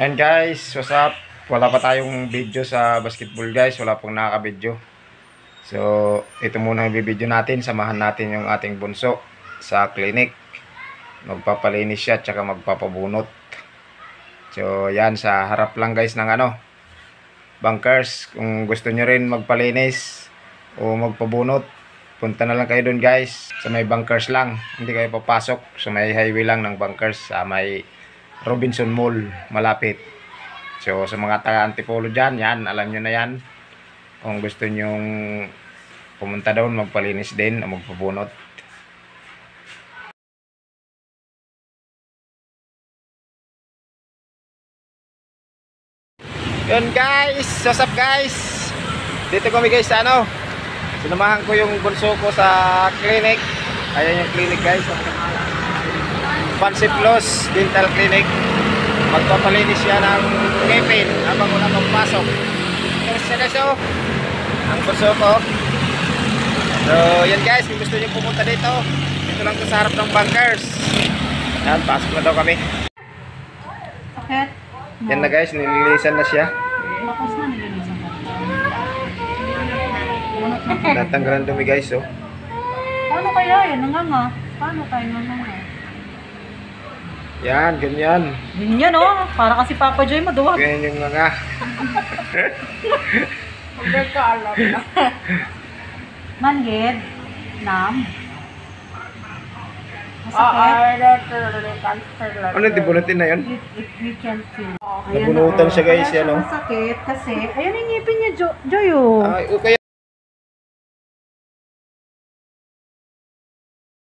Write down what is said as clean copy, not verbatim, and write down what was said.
And guys, what's up? Wala pa tayong video sa basketball guys. Wala pong nakaka-video. So, ito muna yung video natin. Samahan natin yung ating bunso sa clinic. Magpapalinis siya at saka magpapabunot. So, yan sa harap lang guys ng bunkers. Kung gusto nyo rin magpalinis o magpabunot, punta na lang kayo dun guys. Sa may bunkers lang. Hindi kayo papasok. Sa may highway lang ng bunkers. Sa may Robinson Mall, malapit. So, sa mga taga-Antipolo dyan, yan, alam nyo na yan. Kung gusto nyong pumunta doon, magpalinis din o magpabunot. Yun guys, what's up guys? Dito kami guys sa sinamahan ko yung bunso ko sa clinic. Ayan yung clinic guys. Pansiplos Dental Clinic. Magpapalinis siya ng ngipin habang wala magpasok. Terus siya guys ang bunso ko. So yan guys, kung gusto niyo pumunta dito, dito lang sa harap ng bunkers. Yan, pasok na daw kami. Sakit? Yan na guys, nililisan na siya. Lakas na nililisan ka. Natanggalan dumi guys Paano kaya yan? Nanganga? Paano tayo nanganga? Yan, ganyan. Ganyan para kasi Papa Joy maduwag. Ganyan yung nga. Magkakaalam na. Manhid. Nam. Masakit. Ano, dibunutin na yun? You can feel. Nabunutan siya guys, yan Masakit kasi, ayun yung ngipin niya, Joy Ay, okay.